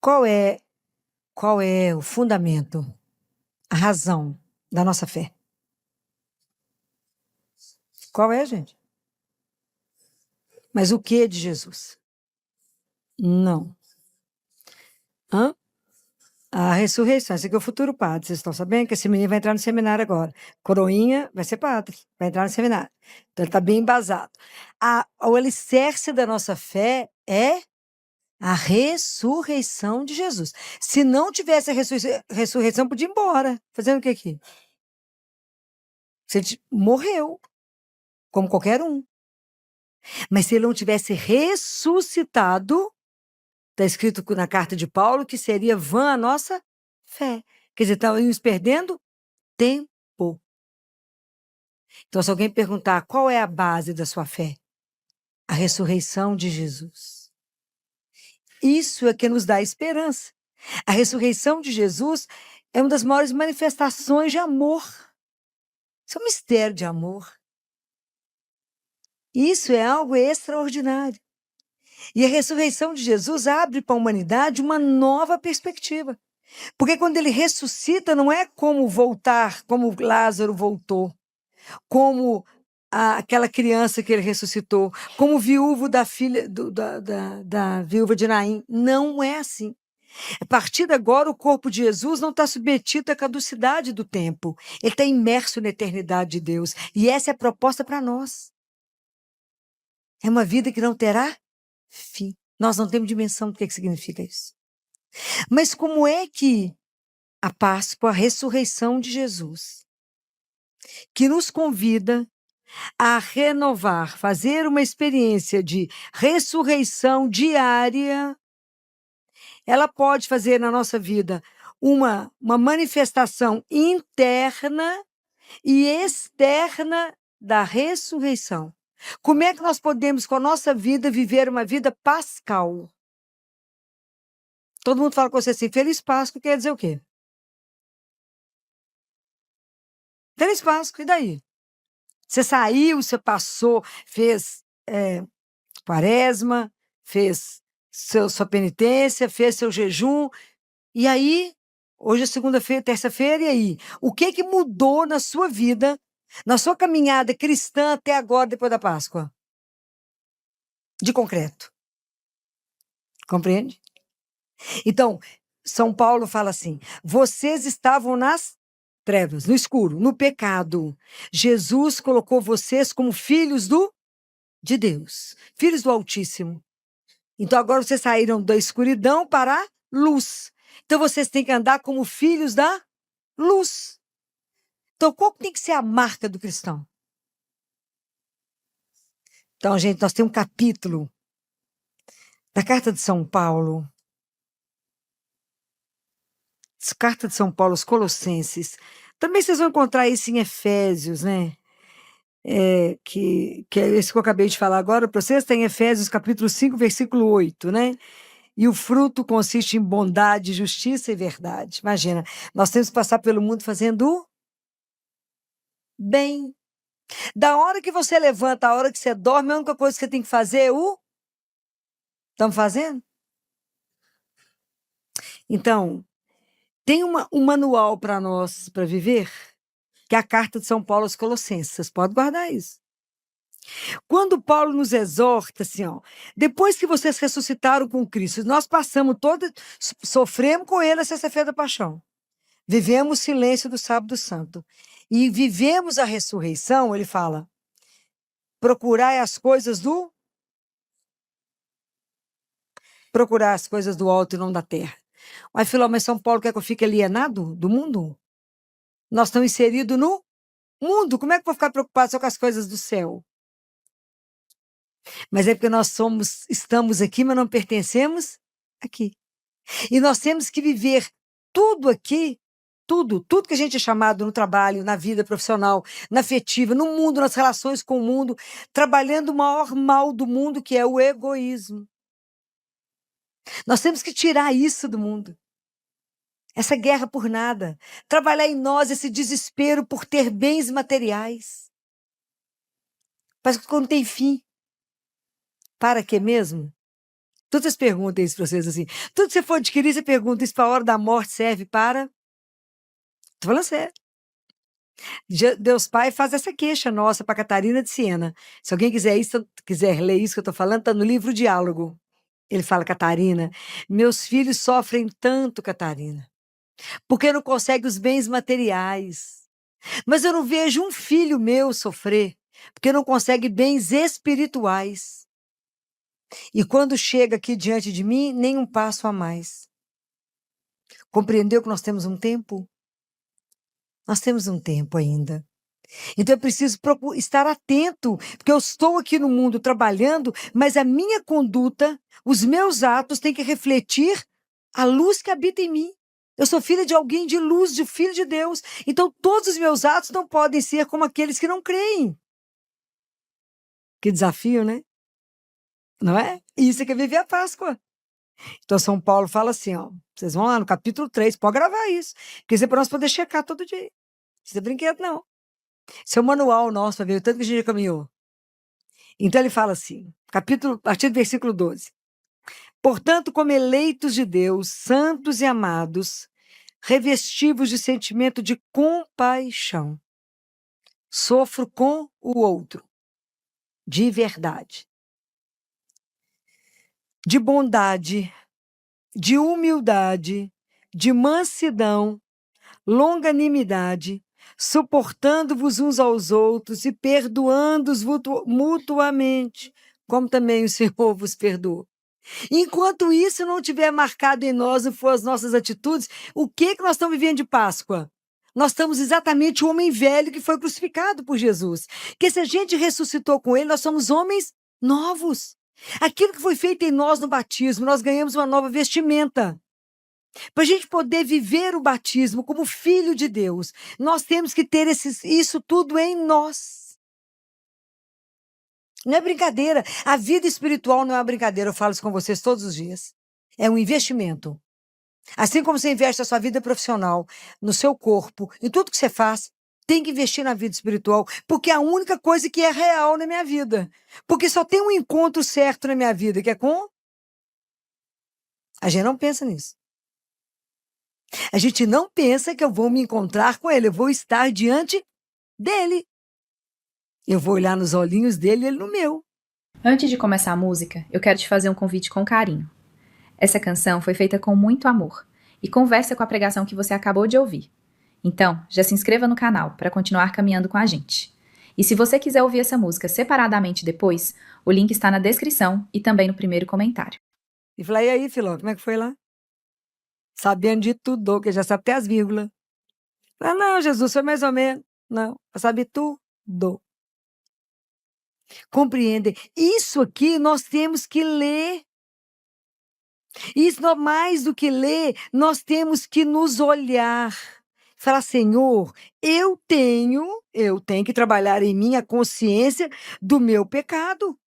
Qual é, qual é o fundamento, a razão da nossa fé? Qual é, gente? Mas o que de Jesus? Não. Hã? A ressurreição. Esse aqui é o futuro padre. Vocês estão sabendo que esse menino vai entrar no seminário agora. Coroinha vai ser padre, vai entrar no seminário. Então ele está bem embasado. O alicerce da nossa fé é a ressurreição de Jesus. Se não tivesse a ressurreição, podia ir embora. Fazendo o que aqui? Você morreu, como qualquer um. Mas se ele não tivesse ressuscitado, está escrito na carta de Paulo que seria vã a nossa fé. Quer dizer, estamos perdendo tempo. Então, se alguém perguntar qual é a base da sua fé, a ressurreição de Jesus. Isso é que nos dá esperança. A ressurreição de Jesus é uma das maiores manifestações de amor. Isso é um mistério de amor. Isso é algo extraordinário. E a ressurreição de Jesus abre para a humanidade uma nova perspectiva. Porque quando ele ressuscita, não é como voltar, como Lázaro voltou, como aquela criança que ele ressuscitou, como o viúvo da filha da viúva de Naim. Não é assim. A partir de agora, o corpo de Jesus não está submetido à caducidade do tempo. Ele está imerso na eternidade de Deus. E essa é a proposta para nós. É uma vida que não terá fim. Nós não temos dimensão do que significa isso. Mas como é que a Páscoa, a ressurreição de Jesus, que nos convida a renovar, fazer uma experiência de ressurreição diária, ela pode fazer na nossa vida uma manifestação interna e externa da ressurreição. Como é que nós podemos, com a nossa vida, viver uma vida pascal? Todo mundo fala com você assim, Feliz Páscoa, quer dizer o quê? Feliz Páscoa, e daí? Você saiu, você passou, fez quaresma, fez sua penitência, fez seu jejum, e aí, hoje é segunda-feira, terça-feira, e aí? O que mudou na sua vida, na sua caminhada cristã até agora, depois da Páscoa? De concreto. Compreende? Então, São Paulo fala assim, vocês estavam nas trevas, no escuro, no pecado. Jesus colocou vocês como filhos de Deus, filhos do Altíssimo. Então agora vocês saíram da escuridão para a luz. Então vocês têm que andar como filhos da luz. Então qual tem que ser a marca do cristão? Então, gente, nós temos um capítulo da Carta de São Paulo. Carta de São Paulo aos Colossenses. Também vocês vão encontrar isso em Efésios, né? Que é isso que eu acabei de falar agora para vocês, tem Efésios capítulo 5, versículo 8, né? E o fruto consiste em bondade, justiça e verdade. Imagina, nós temos que passar pelo mundo fazendo o bem. Da hora que você levanta, a hora que você dorme, a única coisa que você tem que fazer é o... Estamos fazendo? Então, tem um manual para nós, para viver, que é a Carta de São Paulo aos Colossenses. Vocês podem guardar isso. Quando Paulo nos exorta, assim, ó, depois que vocês ressuscitaram com Cristo, nós passamos sofremos com ele a sexta-feira da paixão. Vivemos o silêncio do sábado santo. E vivemos a ressurreição, ele fala, procurar as coisas do alto e não da terra. Aí falou, mas São Paulo quer que eu fique alienado do mundo? Nós estamos inseridos no mundo, como é que eu vou ficar preocupado só com as coisas do céu? Mas é porque nós estamos aqui, mas não pertencemos aqui. E nós temos que viver tudo aqui, tudo que a gente é chamado no trabalho, na vida profissional, na afetiva, no mundo, nas relações com o mundo, trabalhando o maior mal do mundo, que é o egoísmo. Nós temos que tirar isso do mundo. Essa guerra por nada. Trabalhar em nós esse desespero por ter bens materiais. Parece que não tem fim. Para quê mesmo? Todas as perguntas para vocês assim. Tudo que você for adquirir, você pergunta, isso para a hora da morte serve para... Tô falando sério. Deus Pai faz essa queixa nossa para Catarina de Siena. Se alguém quiser ler isso que eu estou falando, está no livro Diálogo. Ele fala, Catarina, meus filhos sofrem tanto, Catarina, porque não conseguem os bens materiais. Mas eu não vejo um filho meu sofrer, porque não consegue bens espirituais. E quando chega aqui diante de mim, nem um passo a mais. Compreendeu que nós temos um tempo? Nós temos um tempo ainda. Então é preciso estar atento, porque eu estou aqui no mundo trabalhando, mas a minha conduta, os meus atos têm que refletir a luz que habita em mim. Eu sou filha de alguém de luz, de filho de Deus. Então todos os meus atos não podem ser como aqueles que não creem. Que desafio, né? Não é? Isso é que é viver a Páscoa. Então São Paulo fala assim, ó, vocês vão lá no capítulo 3, pode gravar isso, porque isso é para nós poder checar todo dia. Isso não é brinquedo, não. Isso é o manual nosso para ver o tanto que a gente já caminhou. Então ele fala assim, a partir do versículo 12. Portanto, como eleitos de Deus, santos e amados, revestivos de sentimento de compaixão, sofro com o outro, de verdade, de bondade, de humildade, de mansidão, longanimidade, suportando-vos uns aos outros e perdoando-os mutuamente, como também o Senhor vos perdoou. Enquanto isso não tiver marcado em nós, não for as nossas atitudes, o que nós estamos vivendo de Páscoa? Nós estamos exatamente o homem velho que foi crucificado por Jesus. Que se a gente ressuscitou com ele, nós somos homens novos. Aquilo que foi feito em nós no batismo, nós ganhamos uma nova vestimenta. Para a gente poder viver o batismo como filho de Deus, nós temos que ter isso tudo em nós. Não é brincadeira. A vida espiritual não é uma brincadeira. Eu falo isso com vocês todos os dias. É um investimento. Assim como você investe a sua vida profissional, no seu corpo, em tudo que você faz, tem que investir na vida espiritual, porque é a única coisa que é real na minha vida. Porque só tem um encontro certo na minha vida, que é com... A gente não pensa nisso. A gente não pensa que eu vou me encontrar com ele, eu vou estar diante dele. Eu vou olhar nos olhinhos dele e ele no meu. Antes de começar a música, eu quero te fazer um convite com carinho. Essa canção foi feita com muito amor e conversa com a pregação que você acabou de ouvir. Então, já se inscreva no canal para continuar caminhando com a gente. E se você quiser ouvir essa música separadamente depois, o link está na descrição e também no primeiro comentário. E falei, e aí, Filó, como é que foi lá? Sabendo de tudo, que já sabe até as vírgulas. Ah, não, Jesus, foi mais ou menos. Não, eu sabia tudo. Compreendem? Isso aqui nós temos que ler. Isso, mais do que ler, nós temos que nos olhar. Falar, Senhor, eu tenho que trabalhar em mim a consciência do meu pecado.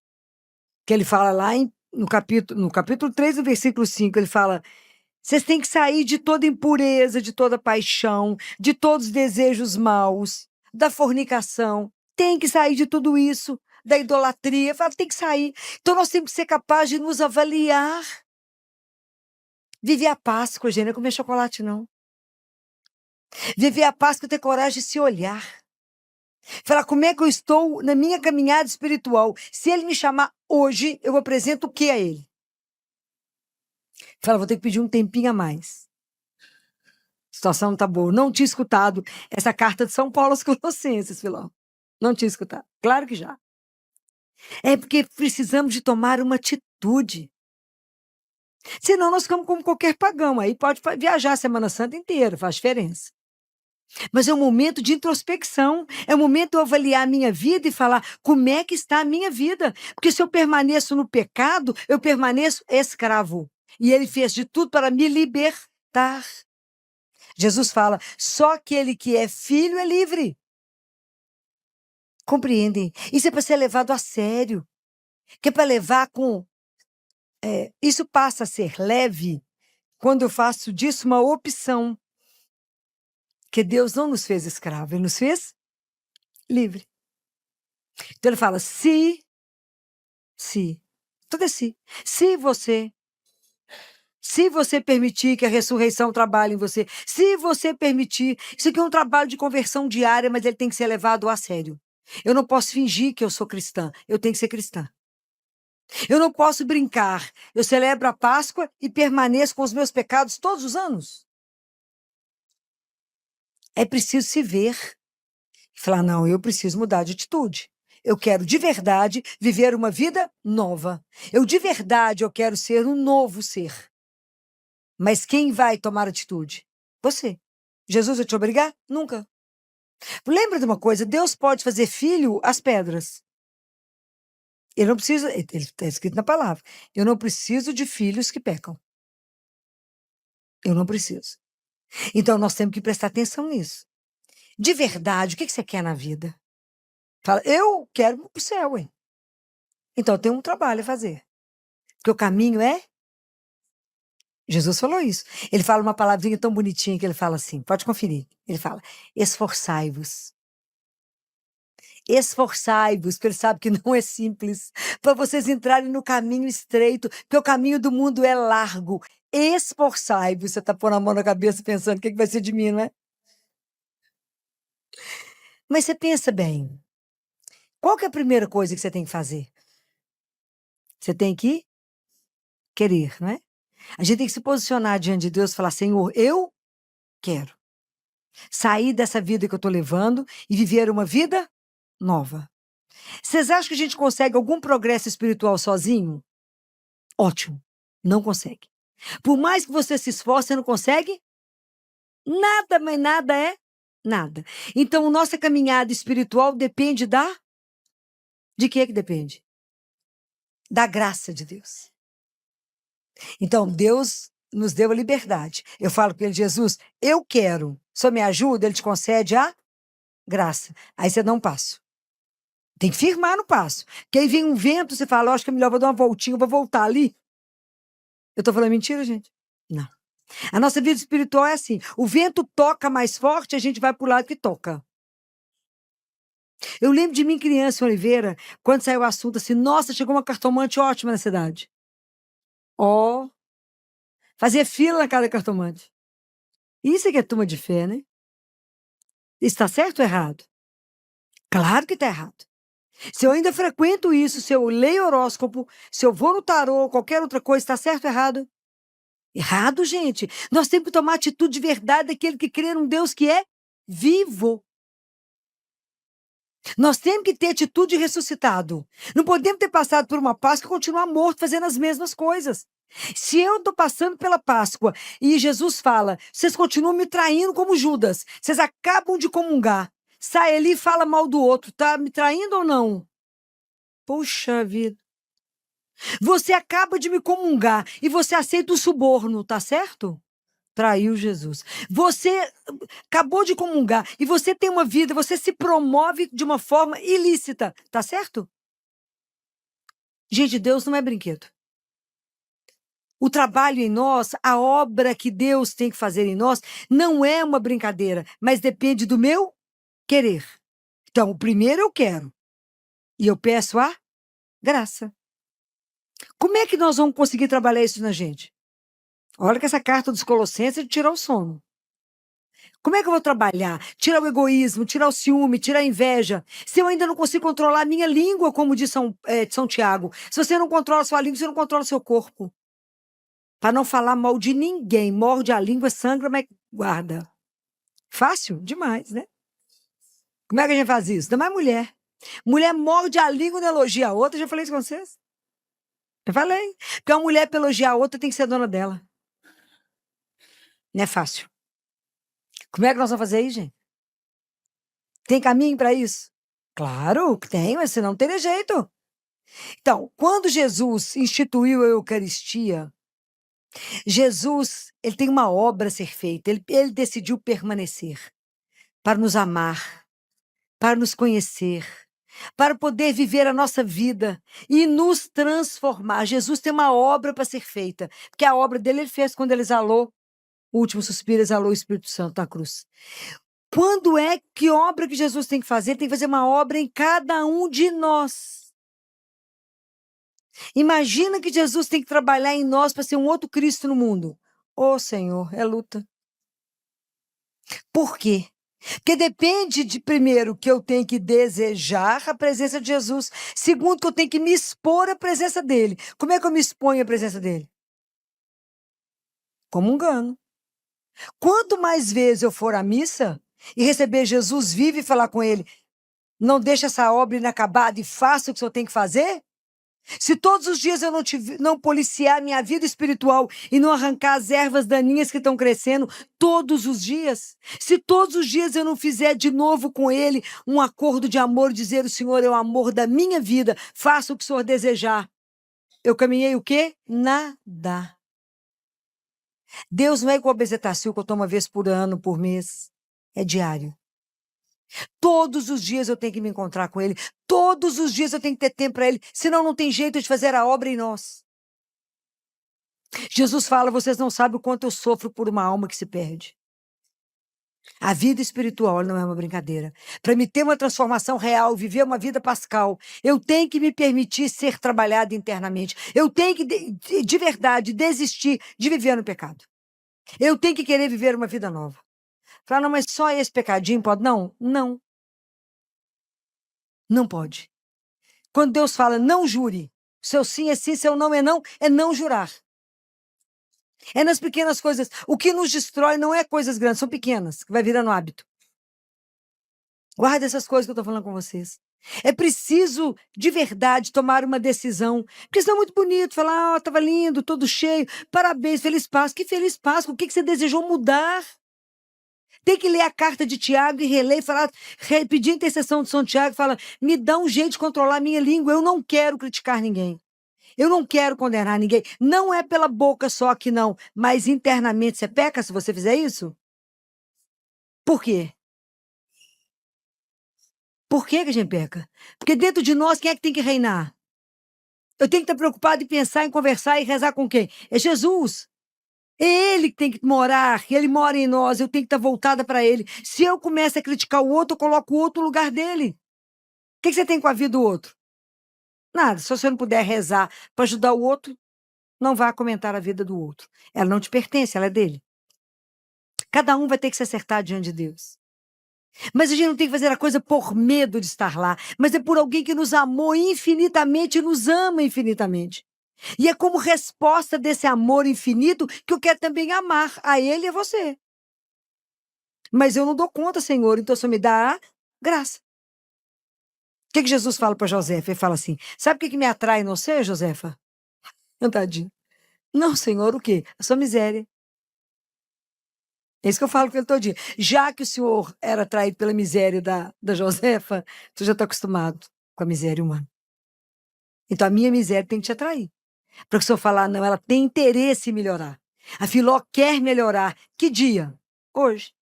Que ele fala lá no capítulo 3, no versículo 5, ele fala, vocês têm que sair de toda impureza, de toda paixão, de todos os desejos maus, da fornicação. Tem que sair de tudo isso, da idolatria. Fala, tem que sair. Então nós temos que ser capazes de nos avaliar. Viver a Páscoa, gente, não é comer chocolate, não. Viver a Páscoa é ter coragem de se olhar. Falar, como é que eu estou na minha caminhada espiritual? Se ele me chamar hoje, eu apresento o que a ele? Fala, vou ter que pedir um tempinho a mais. A situação não tá boa. Não tinha escutado essa carta de São Paulo aos Colossenses, Filó. Não tinha escutado. Claro que já. É porque precisamos de tomar uma atitude. Senão nós ficamos como qualquer pagão. Aí pode viajar a Semana Santa inteira, faz diferença. Mas é um momento de introspecção, é um momento de eu avaliar a minha vida e falar como é que está a minha vida. Porque se eu permaneço no pecado, eu permaneço escravo. E ele fez de tudo para me libertar. Jesus fala, só aquele que é filho é livre. Compreendem? Isso é para ser levado a sério. Que é para levar com... isso passa a ser leve quando eu faço disso uma opção. Que Deus não nos fez escravo, Ele nos fez livre. Então ele fala, tudo é se. Se você Se você permitir que a ressurreição trabalhe em você, se você permitir, isso aqui é um trabalho de conversão diária, mas ele tem que ser levado a sério. Eu não posso fingir que eu sou cristã, eu tenho que ser cristã. Eu não posso brincar. Eu celebro a Páscoa e permaneço com os meus pecados todos os anos. É preciso se ver e falar: não, eu preciso mudar de atitude. Eu quero de verdade viver uma vida nova. Eu de verdade eu quero ser um novo ser. Mas quem vai tomar atitude? Você. Jesus vai te obrigar? Nunca. Lembra de uma coisa? Deus pode fazer filho às pedras. Ele não precisa, ele está escrito na palavra, eu não preciso de filhos que pecam. Eu não preciso. Então nós temos que prestar atenção nisso. De verdade, o que você quer na vida? Fala, eu quero ir para o céu, hein? Então eu tenho um trabalho a fazer. Porque o caminho é. Jesus falou isso. Ele fala uma palavrinha tão bonitinha que ele fala assim, pode conferir. Ele fala, esforçai-vos. Esforçai-vos, porque ele sabe que não é simples, para vocês entrarem no caminho estreito, porque o caminho do mundo é largo. Esforçai-vos. Você está pondo a mão na cabeça pensando o que vai ser de mim, não é? Mas você pensa bem, qual que é a primeira coisa que você tem que fazer? Você tem que querer, não é? A gente tem que se posicionar diante de Deus e falar, Senhor, eu quero sair dessa vida que eu estou levando e viver uma vida nova. Vocês acham que a gente consegue algum progresso espiritual sozinho? Ótimo. Não consegue. Por mais que você se esforce, você não consegue nada, mas nada é nada. Então, nossa caminhada espiritual depende da... De que depende? Da graça de Deus. Então, Deus nos deu a liberdade. Eu falo para ele, Jesus, eu quero. Só me ajuda, ele te concede a graça. Aí você dá um passo. Tem que firmar no passo. Porque aí vem um vento, você fala, acho que é melhor, vou dar uma voltinha, vou voltar ali. Eu estou falando mentira, gente? Não. A nossa vida espiritual é assim. O vento toca mais forte, a gente vai para o lado que toca. Eu lembro de mim, criança em Oliveira, quando saiu o assunto assim, nossa, chegou uma cartomante ótima na cidade. Ó, fazia fila na casa da cartomante. Isso é que é turma de fé, né? Está certo ou errado? Claro que está errado. Se eu ainda frequento isso, se eu leio horóscopo, se eu vou no tarô, qualquer outra coisa, está certo ou errado? Errado, gente. Nós temos que tomar atitude de verdade daquele que crê num Deus que é vivo. Nós temos que ter atitude de ressuscitado. Não podemos ter passado por uma Páscoa e continuar morto fazendo as mesmas coisas. Se eu estou passando pela Páscoa e Jesus fala, vocês continuam me traindo como Judas, vocês acabam de comungar, sai ali e fala mal do outro, tá me traindo ou não? Puxa vida. Você acaba de me comungar e você aceita o suborno, tá certo? Traiu Jesus. Você acabou de comungar e você tem uma vida, você se promove de uma forma ilícita, tá certo? Gente, Deus não é brinquedo. O trabalho em nós, a obra que Deus tem que fazer em nós, não é uma brincadeira, mas depende do meu querer. Então, primeiro eu quero e eu peço a graça. Como é que nós vamos conseguir trabalhar isso na gente? Olha que essa carta dos Colossenses é de tirar o sono. Como é que eu vou trabalhar? Tirar o egoísmo, tirar o ciúme, tirar a inveja. Se eu ainda não consigo controlar a minha língua, como diz São Tiago. Se você não controla a sua língua, você não controla o seu corpo. Para não falar mal de ninguém. Morde a língua, sangra, mas guarda. Fácil? Demais, né? Como é que a gente faz isso? Ainda mais mulher. Mulher morde a língua e não elogia a outra. Já falei isso com vocês? Eu falei. Porque uma mulher, para elogiar a outra, tem que ser dona dela. Não é fácil. Como é que nós vamos fazer aí, gente? Tem caminho para isso? Claro que tem, mas senão não teria jeito. Então, quando Jesus instituiu a Eucaristia, Jesus, ele tem uma obra a ser feita, ele decidiu permanecer para nos amar, para nos conhecer, para poder viver a nossa vida e nos transformar. Jesus tem uma obra para ser feita, porque a obra dele ele fez quando ele exalou, o último suspiro, exalou o Espírito Santo na cruz. Quando é que obra que Jesus tem que fazer? Ele tem que fazer uma obra em cada um de nós. Imagina que Jesus tem que trabalhar em nós para ser um outro Cristo no mundo. Ô, Senhor, é luta. Por quê? Porque depende de, primeiro, que eu tenho que desejar a presença de Jesus. Segundo, que eu tenho que me expor à presença dele. Como é que eu me exponho à presença dele? Comungando. Quanto mais vezes eu for à missa e receber Jesus vivo e falar com ele, não deixe essa obra inacabada e faça o que o senhor tem que fazer? Se todos os dias eu não policiar minha vida espiritual e não arrancar as ervas daninhas que estão crescendo todos os dias, se todos os dias eu não fizer de novo com ele um acordo de amor, dizer o Senhor é o amor da minha vida, faça o que o Senhor desejar, eu caminhei o quê? Nada. Deus não é igual a bezetacil que eu tomo uma vez por ano, por mês. É diário. Todos os dias eu tenho que me encontrar com ele. Todos os dias eu tenho que ter tempo para ele. Senão não tem jeito de fazer a obra em nós. Jesus fala, vocês não sabem o quanto eu sofro por uma alma que se perde. A vida espiritual não é uma brincadeira. Para me ter uma transformação real, viver uma vida pascal, eu tenho que me permitir ser trabalhado internamente. Eu tenho que, de verdade, desistir de viver no pecado. Eu tenho que querer viver uma vida nova. Falar, não, mas só esse pecadinho pode? Não, não. Não pode. Quando Deus fala, não jure, seu sim é sim, seu não é não jurar. É nas pequenas coisas. O que nos destrói não é coisas grandes, são pequenas, que vai virando hábito. Guarda essas coisas que eu estou falando com vocês. É preciso, de verdade, tomar uma decisão. Porque senão é muito bonito falar, estava lindo, todo cheio, parabéns, feliz Páscoa. Que feliz Páscoa, o que você desejou mudar? Tem que ler a carta de Tiago e reler e falar, pedir a intercessão de São Tiago, fala, me dá um jeito de controlar a minha língua, eu não quero criticar ninguém. Eu não quero condenar ninguém. Não é pela boca só que não, mas internamente você peca se você fizer isso? Por quê? Por que a gente peca? Porque dentro de nós, quem é que tem que reinar? Eu tenho que estar preocupado em pensar, em conversar e rezar com quem? É Jesus. É ele que tem que morar, ele mora em nós, eu tenho que estar voltada para ele. Se eu começo a criticar o outro, eu coloco o outro no lugar dele. O que você tem com a vida do outro? Nada. Se você não puder rezar para ajudar o outro, não vá comentar a vida do outro. Ela não te pertence, ela é dele. Cada um vai ter que se acertar diante de Deus. Mas a gente não tem que fazer a coisa por medo de estar lá, mas é por alguém que nos amou infinitamente e nos ama infinitamente. E é como resposta desse amor infinito que eu quero também amar a ele e a você. Mas eu não dou conta, Senhor, então só me dá a graça. O que Jesus fala para Josefa? Ele fala assim, sabe o que me atrai em você, Josefa? Tadinho. Não, Senhor, o quê? A sua miséria. É isso que eu falo com ele todo dia. Já que o senhor era atraído pela miséria da Josefa, tu já está acostumado com a miséria humana. Então a minha miséria tem que te atrair. Para que o senhor falar, não, ela tem interesse em melhorar. A Filó quer melhorar. Que dia? Hoje.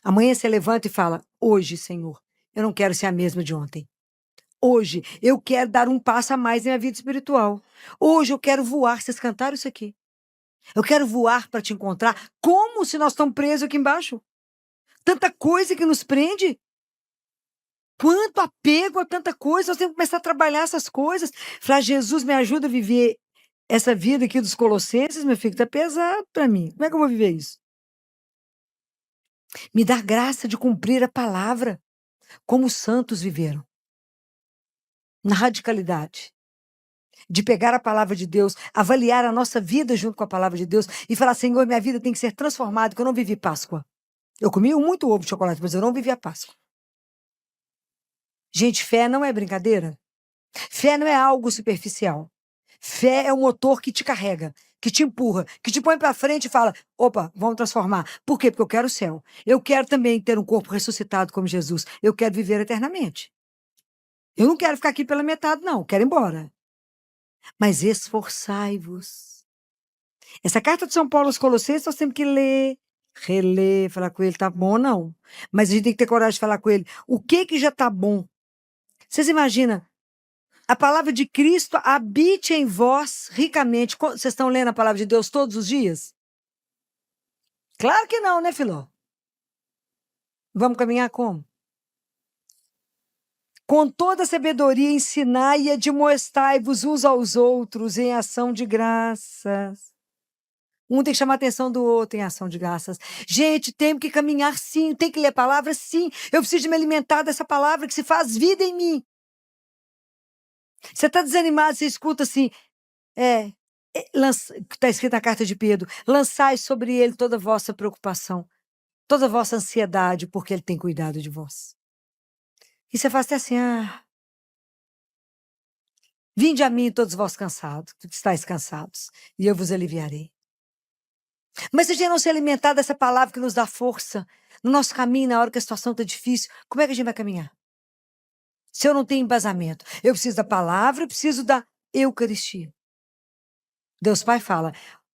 Amanhã você levanta e fala, hoje, Senhor, eu não quero ser a mesma de ontem. Hoje, eu quero dar um passo a mais na minha vida espiritual. Hoje eu quero voar. Vocês cantaram isso aqui. Eu quero voar para te encontrar. Como se nós estamos presos aqui embaixo? Tanta coisa que nos prende. Quanto apego a tanta coisa. Nós temos que começar a trabalhar essas coisas. Falar, Jesus, me ajuda a viver essa vida aqui dos Colossenses, meu filho, está pesado para mim. Como é que eu vou viver isso? Me dá graça de cumprir a palavra, como os santos viveram. Na radicalidade. De pegar a palavra de Deus, avaliar a nossa vida junto com a palavra de Deus e falar, Senhor, minha vida tem que ser transformada, que eu não vivi Páscoa. Eu comi muito ovo de chocolate, mas eu não vivi a Páscoa. Gente, fé não é brincadeira. Fé não é algo superficial. Fé é o motor que te carrega, que te empurra, que te põe para frente e fala, opa, vamos transformar. Por quê? Porque eu quero o céu. Eu quero também ter um corpo ressuscitado como Jesus. Eu quero viver eternamente. Eu não quero ficar aqui pela metade, não. Quero ir embora. Mas esforçai-vos. Essa carta de São Paulo aos Colossenses, nós temos que ler, reler, falar com ele, tá bom ou não. Mas a gente tem que ter coragem de falar com ele. O que já tá bom? Vocês imaginam? A palavra de Cristo habite em vós ricamente. Vocês estão lendo a palavra de Deus todos os dias? Claro que não, né, Filó? Vamos caminhar como? Com toda sabedoria ensinai e admoestai-vos uns aos outros em ação de graças. Um tem que chamar a atenção do outro em ação de graças. Gente, tem que caminhar sim, tem que ler a palavra sim. Eu preciso de me alimentar dessa palavra que se faz vida em mim. Você está desanimado, você escuta assim, está escrito na carta de Pedro, lançai sobre ele toda a vossa preocupação, toda a vossa ansiedade, porque ele tem cuidado de vós. E você faz até assim, vinde a mim todos vós cansados, que estáis cansados, e eu vos aliviarei. Mas se a gente não se alimentar dessa palavra que nos dá força, no nosso caminho, na hora que a situação está difícil, como é que a gente vai caminhar? Se eu não tenho embasamento, eu preciso da palavra, eu preciso da Eucaristia. Deus Pai fala,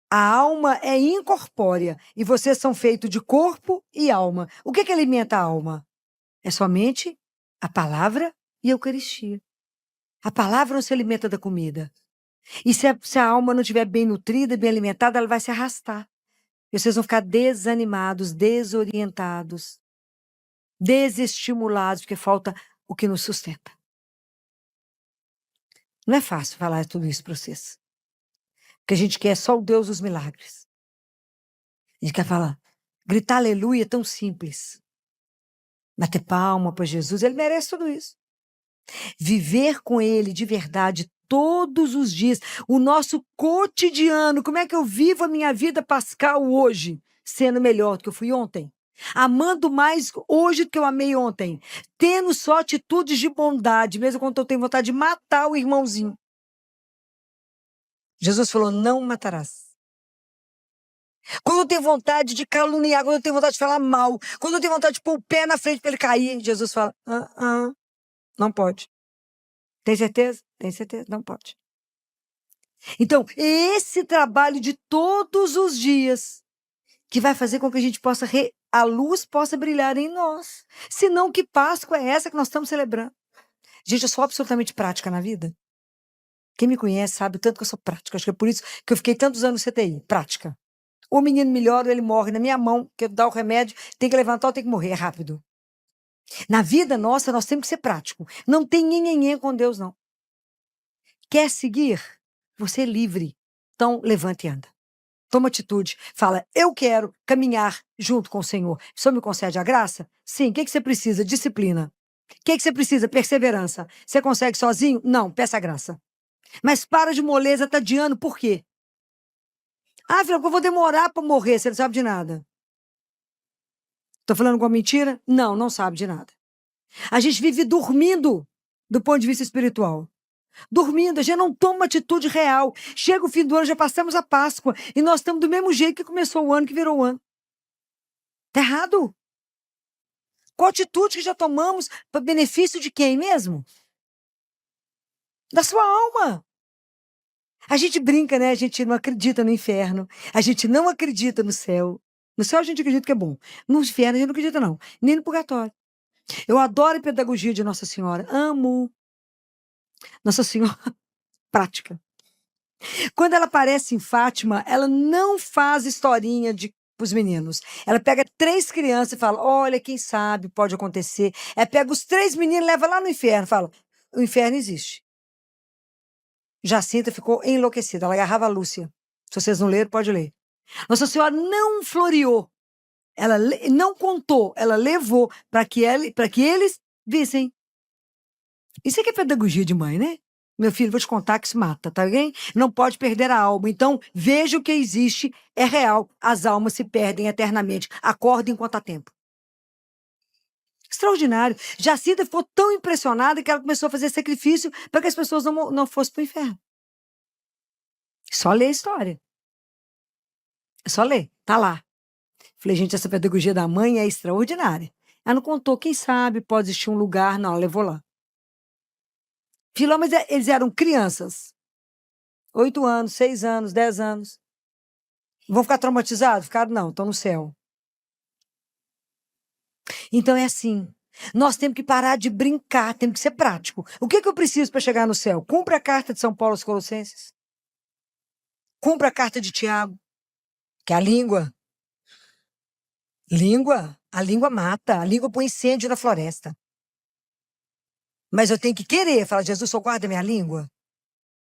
a alma é incorpórea e vocês são feitos de corpo e alma. O que alimenta a alma? É somente a palavra e a Eucaristia. A palavra não se alimenta da comida. E se a alma não estiver bem nutrida, bem alimentada, ela vai se arrastar. E vocês vão ficar desanimados, desorientados, desestimulados, porque falta o que nos sustenta. Não é fácil falar tudo isso para vocês. Porque a gente quer só o Deus dos milagres. A gente quer falar, gritar aleluia é tão simples. Bater palma para Jesus, ele merece tudo isso. Viver com ele de verdade todos os dias, o nosso cotidiano, como é que eu vivo a minha vida pascal hoje, sendo melhor do que eu fui ontem? Amando mais hoje do que eu amei ontem, tendo só atitudes de bondade, mesmo quando eu tenho vontade de matar o irmãozinho. Jesus falou, não matarás. Quando eu tenho vontade de caluniar, quando eu tenho vontade de falar mal, quando eu tenho vontade de pôr o pé na frente para ele cair, Jesus fala, não pode. Tem certeza? Tem certeza? Não pode. Então, esse trabalho de todos os dias que vai fazer com que a gente possa, a luz possa brilhar em nós. Senão, que Páscoa é essa que nós estamos celebrando? Gente, eu sou absolutamente prática na vida. Quem me conhece sabe o tanto que eu sou prática. Acho que é por isso que eu fiquei tantos anos no CTI. Prática. O menino melhora, ele morre na minha mão, que eu dou o remédio, tem que levantar ou tem que morrer, é rápido. Na vida nossa, nós temos que ser prático. Não tem nhenhenhê com Deus, não. Quer seguir? Você é livre. Então, levante e anda. Toma atitude. Fala, eu quero caminhar junto com o Senhor. O Senhor me concede a graça? Sim. O que você precisa? Disciplina. O que você precisa? Perseverança. Você consegue sozinho? Não, peça a graça. Mas para de moleza, tá adiando. Por quê? Filho, eu vou demorar para morrer. Você não sabe de nada. Estou falando alguma mentira? Não, não sabe de nada. A gente vive dormindo do ponto de vista espiritual. Dormindo, a gente não toma atitude real. Chega o fim do ano, já passamos a Páscoa e nós estamos do mesmo jeito que começou o ano, que virou o ano. Tá errado. Qual atitude que já tomamos para benefício de quem mesmo? Da sua alma. A gente brinca, né? A gente não acredita no inferno. A gente não acredita no céu. No céu a gente acredita que é bom. No inferno a gente não acredita, não. Nem no purgatório. Eu adoro a pedagogia de Nossa Senhora. Amo. Nossa Senhora prática. Quando ela aparece em Fátima, ela não faz historinha para os meninos. Ela pega 3 crianças e fala, olha, quem sabe, pode acontecer. Ela pega os 3 meninos e leva lá no inferno. Fala, o inferno existe. Jacinta ficou enlouquecida. Ela agarrava a Lúcia. Se vocês não leram, pode ler. Nossa Senhora não floreou. Ela não contou. Ela levou para que eles vissem. Isso aqui é pedagogia de mãe, né? Meu filho, vou te contar que se mata, tá bem? Não pode perder a alma. Então, veja o que existe, é real. As almas se perdem eternamente. Acorda enquanto há tempo. Extraordinário. Jacinta ficou tão impressionada que ela começou a fazer sacrifício para que as pessoas não fossem para o inferno. Só ler a história. É só ler. Tá lá. Falei, gente, essa pedagogia da mãe é extraordinária. Ela não contou, quem sabe pode existir um lugar. Não, ela levou lá. Filó, mas eles eram crianças. 8 anos, 6 anos, 10 anos. Vão ficar traumatizados? Ficaram, não, estão no céu. Então é assim. Nós temos que parar de brincar, temos que ser prático. O que eu preciso para chegar no céu? Cumpra a carta de São Paulo aos Colossenses. Cumpra a carta de Tiago, que é a língua. A língua mata, a língua põe incêndio na floresta. Mas eu tenho que querer falar, Jesus, só guarda minha língua.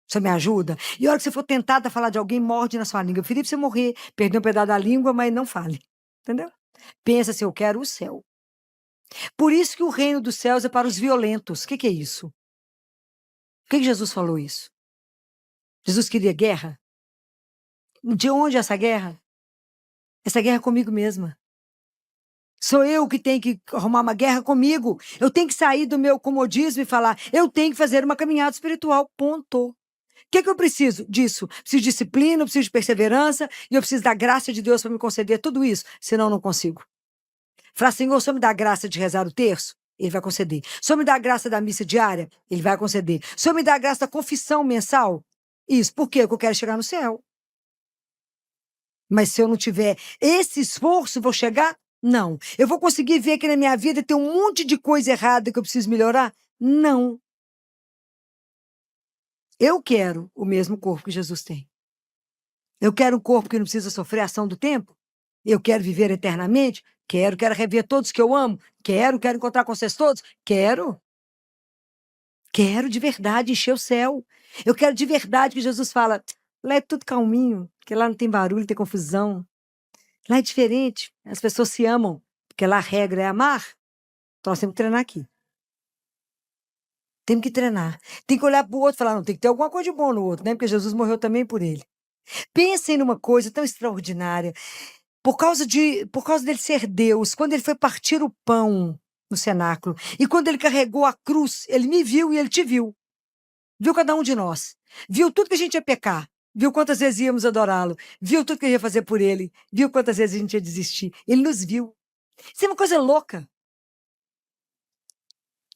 Você me ajuda? E a hora que você for tentada a falar de alguém, morde na sua língua. Eu preferi você morrer, perder um pedaço da língua, mas não fale. Entendeu? Pensa assim, eu quero o céu. Por isso que o reino dos céus é para os violentos. O que é isso? Por que Jesus falou isso? Jesus queria guerra? De onde é essa guerra? Essa guerra é comigo mesma. Sou eu que tenho que arrumar uma guerra comigo. Eu tenho que sair do meu comodismo e falar, eu tenho que fazer uma caminhada espiritual. Ponto. O que eu preciso disso? Preciso de disciplina, eu preciso de perseverança e eu preciso da graça de Deus para me conceder tudo isso, senão eu não consigo. Fala, Senhor, só me dá a graça de rezar o terço? Ele vai conceder. Só me dá a graça da missa diária? Ele vai conceder. Só me dá a graça da confissão mensal? Isso, por quê? Porque eu quero chegar no céu. Mas se eu não tiver esse esforço, vou chegar? Não. Eu vou conseguir ver que na minha vida tem um monte de coisa errada que eu preciso melhorar? Não. Eu quero o mesmo corpo que Jesus tem. Eu quero um corpo que não precisa sofrer a ação do tempo. Eu quero viver eternamente. Quero rever todos que eu amo. Quero encontrar com vocês todos. Quero de verdade encher o céu. Eu quero de verdade que Jesus fala, lá é tudo calminho, porque lá não tem barulho, não tem confusão. Lá é diferente, as pessoas se amam, porque lá a regra é amar. Então nós temos que treinar aqui. Temos que treinar. Tem que olhar para o outro e falar, não, tem que ter alguma coisa de bom no outro, né? Porque Jesus morreu também por ele. Pensem numa coisa tão extraordinária. Por causa dele ser Deus, quando ele foi partir o pão no cenáculo, e quando ele carregou a cruz, ele me viu e ele te viu. Viu cada um de nós. Viu tudo que a gente ia pecar. Viu quantas vezes íamos adorá-lo. Viu tudo que ia fazer por ele. Viu quantas vezes a gente ia desistir. Ele nos viu. Isso é uma coisa louca.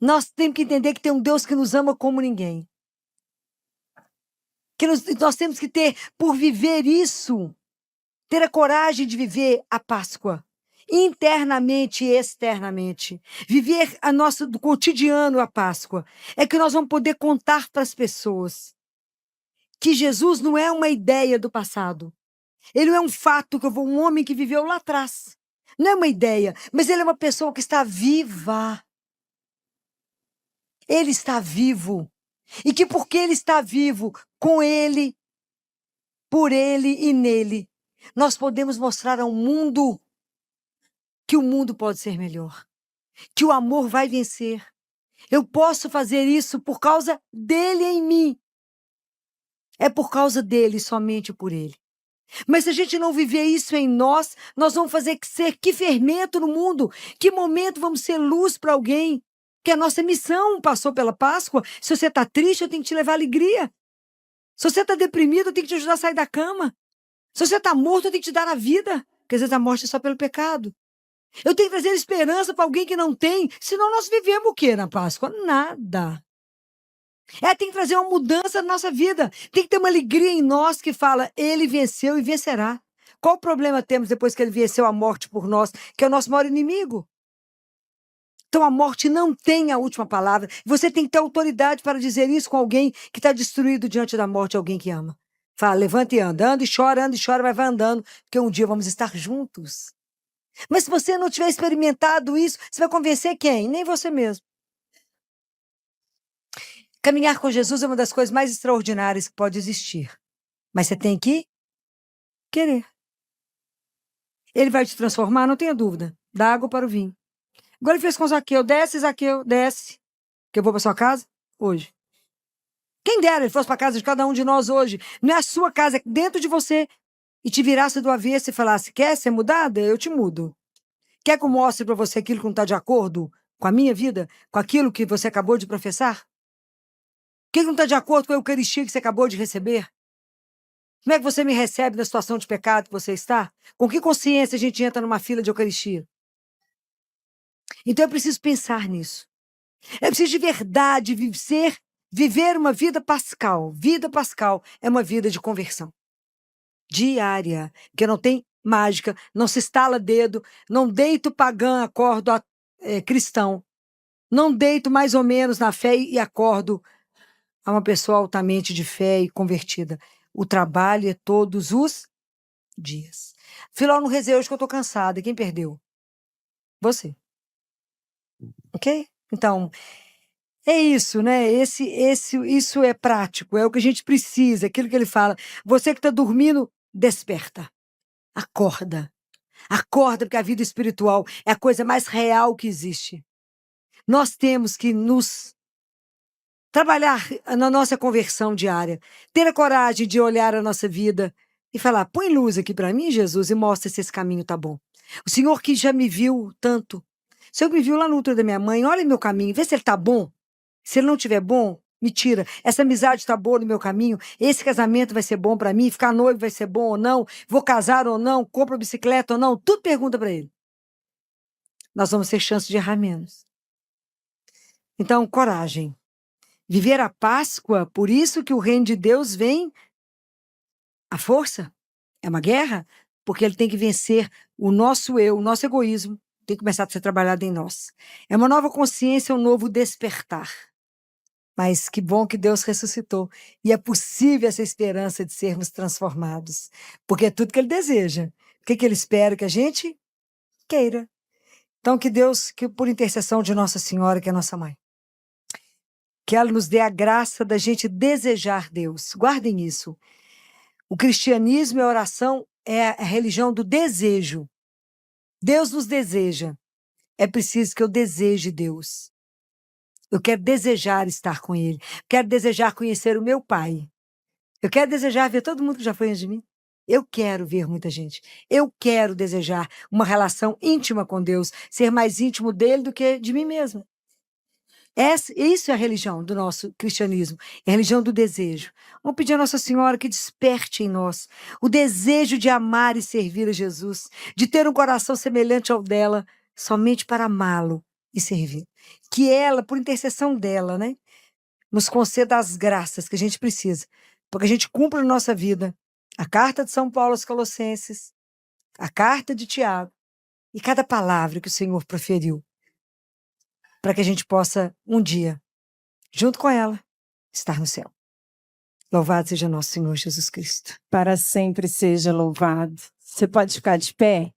Nós temos que entender que tem um Deus que nos ama como ninguém. Nós temos que ter, por viver isso, ter a coragem de viver a Páscoa. Internamente e externamente. Viver do cotidiano a Páscoa. É que nós vamos poder contar para as pessoas que Jesus não é uma ideia do passado. Ele não é um fato um homem que viveu lá atrás. Não é uma ideia, mas ele é uma pessoa que está viva. Ele está vivo. E que porque ele está vivo, com ele, por ele e nele, nós podemos mostrar ao mundo que o mundo pode ser melhor. Que o amor vai vencer. Eu posso fazer isso por causa dele em mim. É por causa dele, somente por ele. Mas se a gente não viver isso em nós, nós vamos ser que fermento no mundo? Que momento vamos ser luz para alguém? Que a nossa missão passou pela Páscoa. Se você está triste, eu tenho que te levar alegria. Se você está deprimido, eu tenho que te ajudar a sair da cama. Se você está morto, eu tenho que te dar a vida. Porque às vezes a morte é só pelo pecado. Eu tenho que trazer esperança para alguém que não tem. Senão nós vivemos o quê na Páscoa? Nada. Tem que trazer uma mudança na nossa vida. Tem que ter uma alegria em nós que fala, ele venceu e vencerá. Qual problema temos depois que ele venceu a morte por nós, que é o nosso maior inimigo? Então a morte não tem a última palavra. Você tem que ter autoridade para dizer isso com alguém que está destruído diante da morte, alguém que ama. Fala, levanta e anda e chora, vai andando, porque um dia vamos estar juntos. Mas se você não tiver experimentado isso, você vai convencer quem? Nem você mesmo. Caminhar com Jesus é uma das coisas mais extraordinárias que pode existir. Mas você tem que querer. Ele vai te transformar, não tenha dúvida. Da água para o vinho. Igual ele fez com Zaqueu. Desce, Zaqueu, desce. Que eu vou para sua casa hoje. Quem dera ele fosse para a casa de cada um de nós hoje. Não é a sua casa, é dentro de você. E te virasse do avesso e falasse, quer ser mudada? Eu te mudo. Quer que eu mostre para você aquilo que não está de acordo com a minha vida? Com aquilo que você acabou de professar? O que não está de acordo com a Eucaristia que você acabou de receber? Como é que você me recebe na situação de pecado que você está? Com que consciência a gente entra numa fila de Eucaristia? Então eu preciso pensar nisso. Eu preciso de verdade viver uma vida pascal. Vida pascal é uma vida de conversão. Diária. Porque não tem mágica, não se estala dedo, não deito pagã, acordo cristão. Não deito mais ou menos na fé e acordo a uma pessoa altamente de fé e convertida. O trabalho é todos os dias. Filó, não rezei hoje que eu tô cansada. E quem perdeu? Você. Ok? Então, É isso, né? Isso é prático, é o que a gente precisa, aquilo que ele fala. Você que está dormindo, desperta, acorda. Acorda, porque a vida espiritual é a coisa mais real que existe. Nós temos que nos trabalhar na nossa conversão diária, ter a coragem de olhar a nossa vida e falar: põe luz aqui para mim, Jesus, e mostra se esse caminho tá bom. O Senhor que já me viu tanto, o Senhor me viu lá no útero da minha mãe, olha meu caminho, vê se ele tá bom. Se ele não estiver bom, me tira. Essa amizade está boa no meu caminho, esse casamento vai ser bom para mim, ficar noivo vai ser bom ou não, vou casar ou não, compro bicicleta ou não, tudo pergunta para ele. Nós vamos ter chance de errar menos. Então, coragem. Viver a Páscoa, por isso que o reino de Deus vem à força. É uma guerra, porque ele tem que vencer o nosso eu, o nosso egoísmo, tem que começar a ser trabalhado em nós. É uma nova consciência, um novo despertar. Mas que bom que Deus ressuscitou. E é possível essa esperança de sermos transformados. Porque é tudo que ele deseja. O que ele espera que a gente queira. Então, que Deus, que por intercessão de Nossa Senhora, que é nossa mãe, que ela nos dê a graça da gente desejar Deus. Guardem isso. O cristianismo e a oração é a religião do desejo. Deus nos deseja. É preciso que eu deseje Deus. Eu quero desejar estar com Ele. Quero desejar conhecer o meu Pai. Eu quero desejar ver todo mundo que já foi antes de mim. Eu quero ver muita gente. Eu quero desejar uma relação íntima com Deus, ser mais íntimo dele do que de mim mesma. Isso é a religião do nosso cristianismo, é a religião do desejo. Vamos pedir a Nossa Senhora que desperte em nós o desejo de amar e servir a Jesus, de ter um coração semelhante ao dela, somente para amá-lo e servir. Que ela, por intercessão dela, né, nos conceda as graças que a gente precisa, porque a gente cumpra na nossa vida a carta de São Paulo aos Colossenses, a carta de Tiago e cada palavra que o Senhor proferiu, para que a gente possa, um dia, junto com ela, estar no céu. Louvado seja nosso Senhor Jesus Cristo. Para sempre seja louvado. Você pode ficar de pé?